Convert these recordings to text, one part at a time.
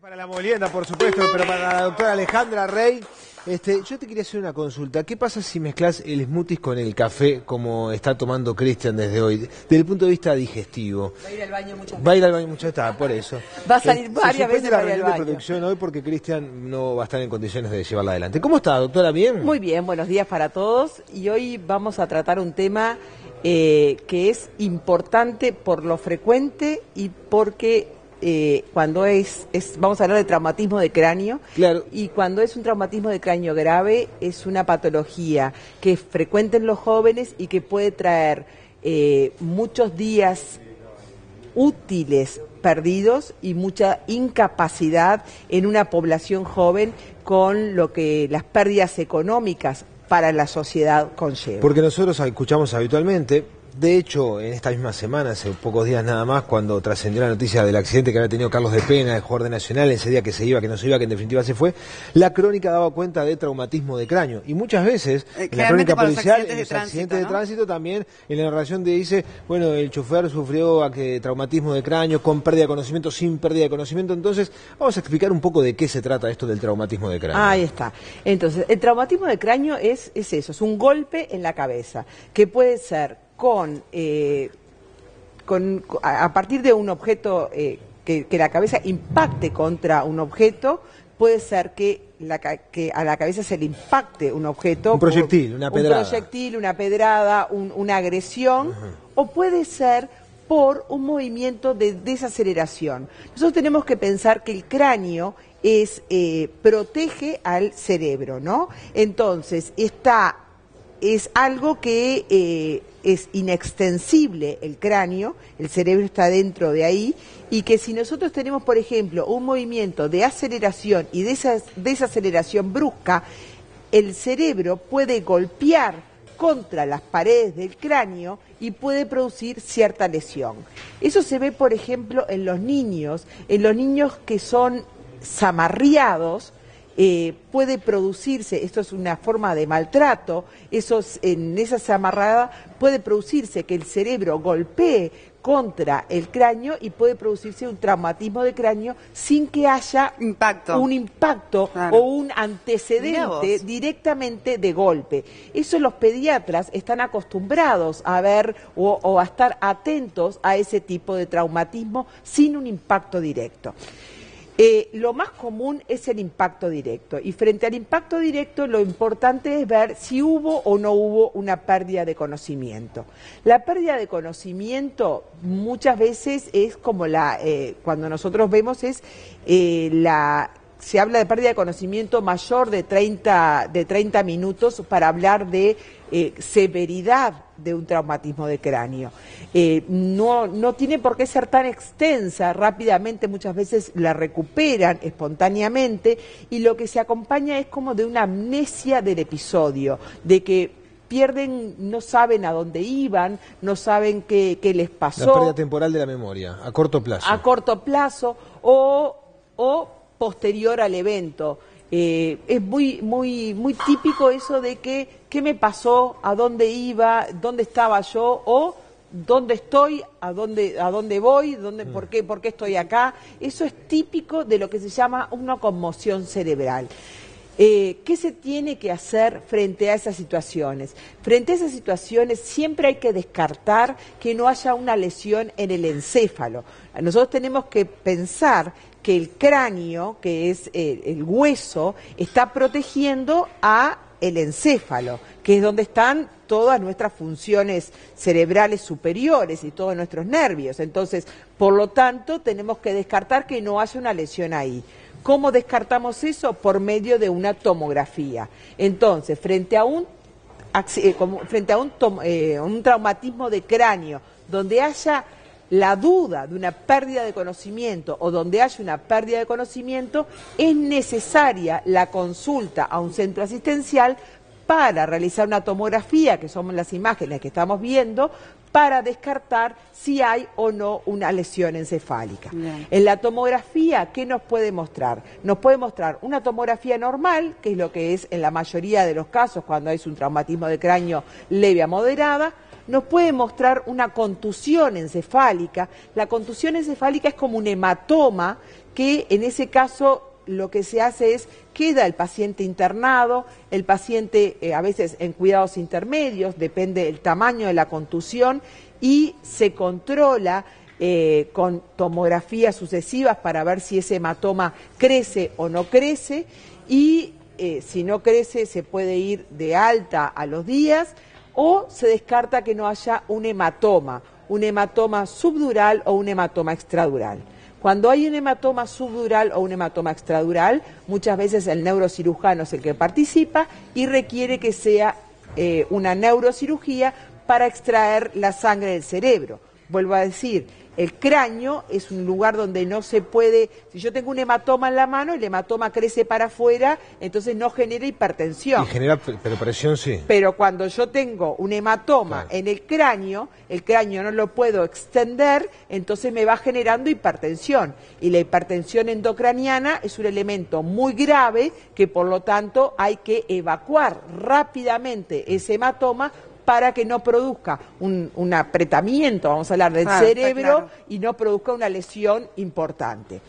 Para la molienda, por supuesto, pero para la doctora Alejandra Rey, yo te quería hacer una consulta. ¿Qué pasa si mezclas el smoothies con el café, como está tomando Cristian desde hoy, desde el punto de vista digestivo? Va a ir al baño muchas veces. Va a ir al baño muchas veces, por eso. Va a salir varias veces la para ir al reunión de baño. producción hoy porque Cristian no va a estar en condiciones de llevarla adelante. ¿Cómo está, doctora? ¿Bien? Muy bien, buenos días para todos. Y hoy vamos a tratar un tema que es importante por lo frecuente y porque cuando vamos a hablar de traumatismo de cráneo, claro. Y cuando es un traumatismo de cráneo grave es una patología que es frecuente en los jóvenes y que puede traer muchos días útiles perdidos y mucha incapacidad en una población joven con lo que las pérdidas económicas para la sociedad conlleva. Porque nosotros escuchamos habitualmente. De hecho, en esta misma semana, hace pocos días nada más, cuando trascendió la noticia del accidente que había tenido Carlos de Pena, el jugador de Nacional, ese día que se iba, que no se iba, que en definitiva se fue, la crónica daba cuenta de traumatismo de cráneo. Y muchas veces, en la crónica policial, en los accidentes de tránsito, también, en la narración dice, bueno, el chofer sufrió traumatismo de cráneo con pérdida de conocimiento, sin pérdida de conocimiento. Entonces, vamos a explicar un poco de qué se trata esto del traumatismo de cráneo. Ahí está. Entonces, el traumatismo de cráneo es eso, es un golpe en la cabeza, que puede ser a partir de un objeto, que la cabeza impacte contra un objeto, puede ser que a la cabeza se le impacte un objeto. Un proyectil, una pedrada. Un proyectil, una pedrada, una agresión, o puede ser por un movimiento de desaceleración. Nosotros tenemos que pensar que el cráneo protege al cerebro, ¿no? Entonces, es algo que es inextensible el cráneo, el cerebro está dentro de ahí, y que si nosotros tenemos, por ejemplo, un movimiento de aceleración y de desaceleración brusca, el cerebro puede golpear contra las paredes del cráneo y puede producir cierta lesión. Eso se ve, por ejemplo, en los niños que son zamarriados. Puede producirse, esto es una forma de maltrato, en esa zamarrada puede producirse que el cerebro golpee contra el cráneo y puede producirse un traumatismo de cráneo sin que haya un impacto claro, o un antecedente directamente de golpe. Eso los pediatras están acostumbrados a ver o a estar atentos a ese tipo de traumatismo sin un impacto directo. Lo más común es el impacto directo, y frente al impacto directo lo importante es ver si hubo o no hubo una pérdida de conocimiento. La pérdida de conocimiento muchas veces es como cuando nosotros vemos se habla de pérdida de conocimiento mayor de 30 minutos para hablar de severidad de un traumatismo de cráneo. No tiene por qué ser tan extensa, rápidamente muchas veces la recuperan espontáneamente, y lo que se acompaña es como de una amnesia del episodio, de que pierden, no saben a dónde iban, no saben qué les pasó. La pérdida temporal de la memoria, a corto plazo. A corto plazo o posterior al evento. Es muy típico eso de qué me pasó, a dónde iba, dónde estaba yo, o dónde estoy, a dónde voy, por qué estoy acá. Eso es típico de lo que se llama una conmoción cerebral. ¿Qué se tiene que hacer frente a esas situaciones? Frente a esas situaciones siempre hay que descartar que no haya una lesión en el encéfalo. Nosotros tenemos que pensar que el cráneo, que es el hueso, está protegiendo a el encéfalo, que es donde están todas nuestras funciones cerebrales superiores y todos nuestros nervios. Entonces, por lo tanto, tenemos que descartar que no haya una lesión ahí. ¿Cómo descartamos eso? Por medio de una tomografía. Entonces, frente a un traumatismo de cráneo, donde haya la duda de una pérdida de conocimiento o donde haya una pérdida de conocimiento, es necesaria la consulta a un centro asistencial para realizar una tomografía, que son las imágenes que estamos viendo, para descartar si hay o no una lesión encefálica. Bien. En la tomografía, ¿qué nos puede mostrar? Nos puede mostrar una tomografía normal, que es lo que es en la mayoría de los casos cuando hay un traumatismo de cráneo leve a moderada. Nos puede mostrar una contusión encefálica. La contusión encefálica es como un hematoma que en ese caso lo que se hace es, queda el paciente internado, el paciente a veces en cuidados intermedios, depende del tamaño de la contusión, y se controla con tomografías sucesivas para ver si ese hematoma crece o no crece, y si no crece se puede ir de alta a los días, o se descarta que no haya un hematoma subdural o un hematoma extradural. Cuando hay un hematoma subdural o un hematoma extradural, muchas veces el neurocirujano es el que participa y requiere que sea una neurocirugía para extraer la sangre del cerebro. Vuelvo a decir, el cráneo es un lugar donde no se puede, si yo tengo un hematoma en la mano, el hematoma crece para afuera, entonces no genera hipertensión. Y genera, pero presión sí. Pero cuando yo tengo un hematoma en el cráneo no lo puedo extender, entonces me va generando hipertensión. Y la hipertensión endocraniana es un elemento muy grave que por lo tanto hay que evacuar rápidamente ese hematoma para que no produzca un apretamiento, vamos a hablar del cerebro, y no produzca una lesión importante.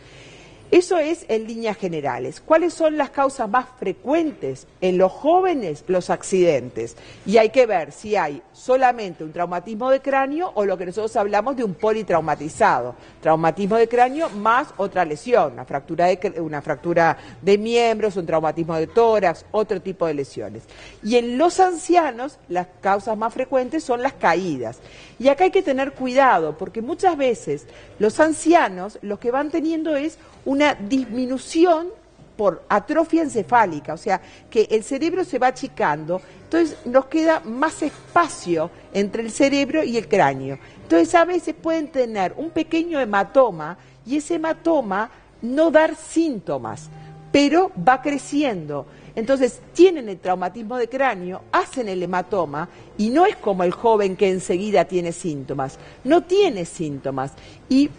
Eso es en líneas generales. ¿Cuáles son las causas más frecuentes en los jóvenes? Los accidentes. Y hay que ver si hay solamente un traumatismo de cráneo o lo que nosotros hablamos de un politraumatizado. Traumatismo de cráneo más otra lesión, una fractura de miembros, un traumatismo de tórax, otro tipo de lesiones. Y en los ancianos, las causas más frecuentes son las caídas. Y acá hay que tener cuidado, porque muchas veces los ancianos lo que van teniendo es una disminución por atrofia encefálica, o sea, que el cerebro se va achicando, entonces nos queda más espacio entre el cerebro y el cráneo. Entonces a veces pueden tener un pequeño hematoma y ese hematoma no dar síntomas, pero va creciendo. Entonces tienen el traumatismo de cráneo, hacen el hematoma y no es como el joven que enseguida tiene síntomas, no tiene síntomas y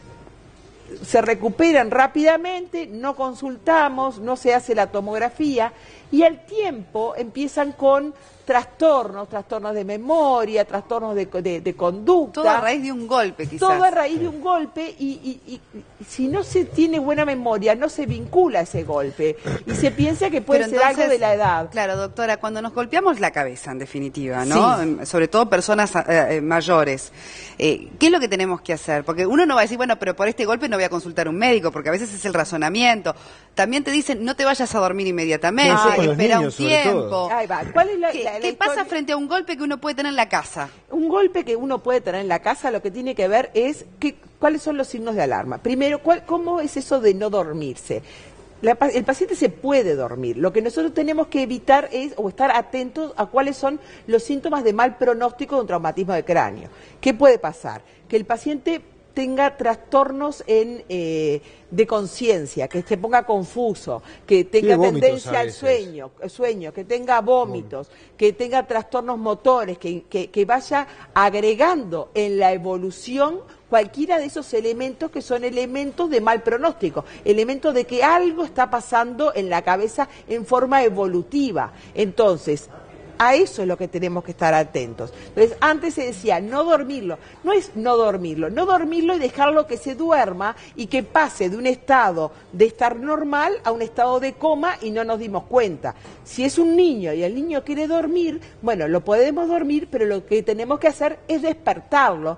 se recuperan rápidamente, no consultamos, no se hace la tomografía y al tiempo empiezan con trastornos de memoria, trastornos de conducta. Todo a raíz de un golpe, quizás. Todo a raíz de un golpe y si no se tiene buena memoria, no se vincula ese golpe y se piensa que puede ser algo de la edad. Claro, doctora, cuando nos golpeamos la cabeza, en definitiva, ¿no? Sí. Sobre todo personas mayores, ¿qué es lo que tenemos que hacer? Porque uno no va a decir, bueno, pero por este golpe no voy a consultar a un médico, porque a veces es el razonamiento. También te dicen, no te vayas a dormir inmediatamente, espera un tiempo. Ahí va. ¿Cuál es ¿Qué pasa frente a un golpe que uno puede tener en la casa? Un golpe que uno puede tener en la casa lo que tiene que ver es cuáles son los signos de alarma. Primero, ¿cómo es eso de no dormirse? El paciente se puede dormir. Lo que nosotros tenemos que evitar es, o estar atentos a cuáles son los síntomas de mal pronóstico de un traumatismo de cráneo. ¿Qué puede pasar? Que el paciente tenga trastornos de conciencia, que se ponga confuso, que tenga tendencia al sueño, que tenga vómitos, que tenga trastornos motores, que vaya agregando en la evolución cualquiera de esos elementos que son elementos de mal pronóstico, elementos de que algo está pasando en la cabeza en forma evolutiva. Entonces, a eso es lo que tenemos que estar atentos. Entonces, antes se decía no dormirlo. No es no dormirlo y dejarlo que se duerma y que pase de un estado de estar normal a un estado de coma y no nos dimos cuenta. Si es un niño y el niño quiere dormir, bueno, lo podemos dormir, pero lo que tenemos que hacer es despertarlo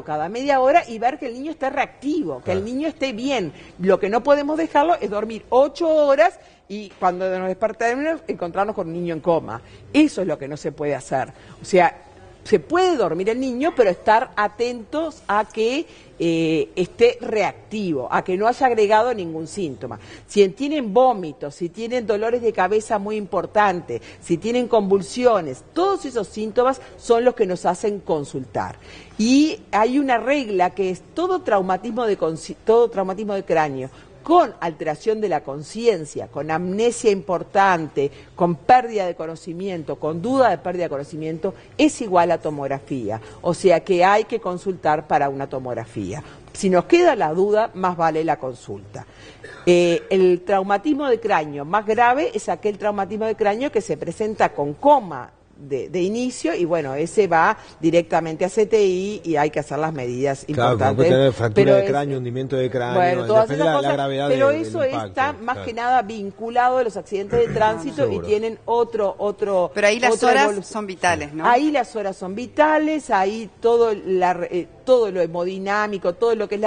cada media hora y ver que el niño esté reactivo, que el niño esté bien. Lo que no podemos dejarlo es dormir 8 horas y cuando nos despertamos encontrarnos con un niño en coma. Eso es lo que no se puede hacer. O sea, se puede dormir el niño, pero estar atentos a que esté reactivo, a que no haya agregado ningún síntoma. Si tienen vómitos, si tienen dolores de cabeza muy importantes, si tienen convulsiones, todos esos síntomas son los que nos hacen consultar. Y hay una regla que es todo traumatismo de cráneo con alteración de la conciencia, con amnesia importante, con pérdida de conocimiento, con duda de pérdida de conocimiento, es igual a tomografía. O sea que hay que consultar para una tomografía. Si nos queda la duda, más vale la consulta. El traumatismo de cráneo más grave es aquel traumatismo de cráneo que se presenta con coma de inicio, y bueno, ese va directamente a CTI y hay que hacer las medidas importantes. Puede tener fractura de cráneo, hundimiento de cráneo, bueno, todas depende esas de la cosas, gravedad pero del eso impacto, está más que nada vinculado a los accidentes de tránsito y tienen otro. Pero ahí las otra horas evolución. son vitales, ¿no? Ahí las horas son vitales, ahí todo lo hemodinámico, todo lo que es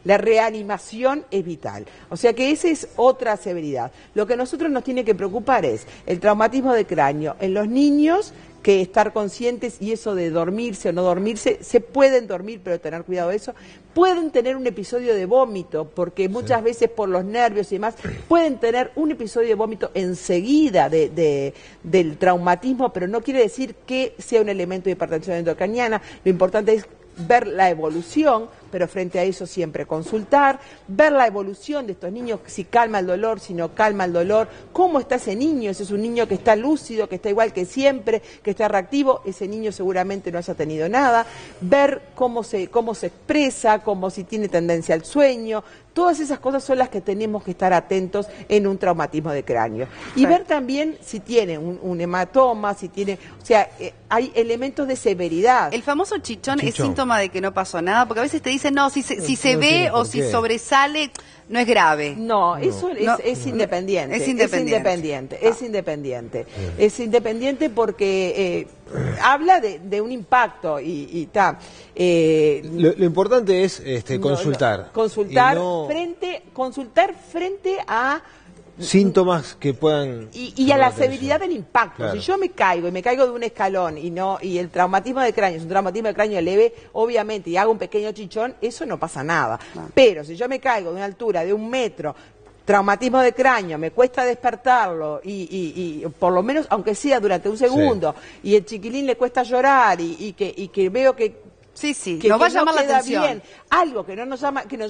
la reanimación es vital. O sea que esa es otra severidad. Lo que a nosotros nos tiene que preocupar es el traumatismo de cráneo en los niños, que estar conscientes, y eso de dormirse o no dormirse, se pueden dormir, pero tener cuidado de eso. Pueden tener un episodio de vómito, porque muchas veces por los nervios y demás, pueden tener un episodio de vómito enseguida del traumatismo, pero no quiere decir que sea un elemento de hipertensión endocraniana. Lo importante es ver la evolución, pero frente a eso siempre consultar, ver la evolución de estos niños, si calma el dolor, si no calma el dolor, cómo está ese niño, si es un niño que está lúcido, que está igual que siempre, que está reactivo, ese niño seguramente no haya tenido nada, ver cómo se expresa, como si tiene tendencia al sueño. Todas esas cosas son las que tenemos que estar atentos en un traumatismo de cráneo. Y ver también si tiene un hematoma, si tiene, o sea, hay elementos de severidad. El famoso chichón es síntoma de que no pasó nada, porque a veces te dicen, no, si se ve o si sobresale, no es grave. No, eso es independiente. Es independiente porque habla de un impacto y está. Lo importante es consultar. Consultar frente a síntomas que puedan y a la severidad del impacto. Claro. Si yo me caigo de un escalón y el traumatismo de cráneo es un traumatismo de cráneo leve, obviamente, y hago un pequeño chichón, eso no pasa nada. Pero si yo me caigo de una altura de 1 metro, traumatismo de cráneo, me cuesta despertarlo y por lo menos, aunque sea durante un segundo, y el chiquilín le cuesta llorar y que veo que nos va a llamar la atención. Bien, algo que nos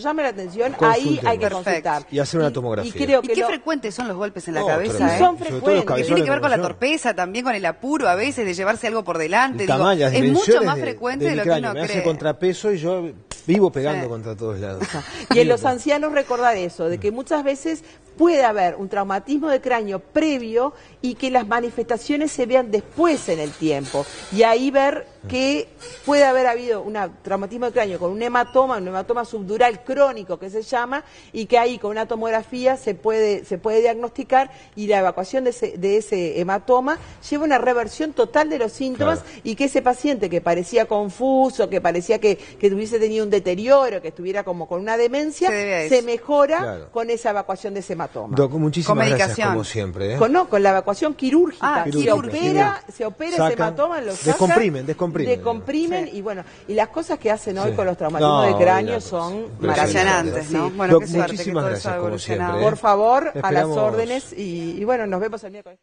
llame la atención, ahí hay que consultar. Y hacer una tomografía. ¿Y qué frecuentes son los golpes en la cabeza? Son frecuentes. Tiene que ver con la torpeza también, con el apuro a veces de llevarse algo por delante. Es mucho más frecuente de lo que uno cree. Me hace contrapeso y yo vivo pegando contra todos lados. Y en los ancianos recordar eso, de que muchas veces puede haber un traumatismo de cráneo previo y que las manifestaciones se vean después en el tiempo. Y ahí ver que puede haber habido un traumatismo de cráneo con un hematoma subdural crónico que se llama, y que ahí con una tomografía se puede diagnosticar, y la evacuación de ese hematoma lleva una reversión total de los síntomas, y que ese paciente que parecía confuso, que parecía que hubiese tenido un deterioro, que estuviera como con una demencia, se mejora con esa evacuación de ese hematoma. Doc, muchísimas gracias como siempre. Con la evacuación quirúrgica. Se opera ese hematoma, lo sacan, descomprimen y bueno, y las cosas que hacen hoy con los traumatismos de cráneo son maravillantes, ¿no? Bueno, muchísimas gracias como siempre. Por favor, a las órdenes y bueno, nos vemos el miércoles.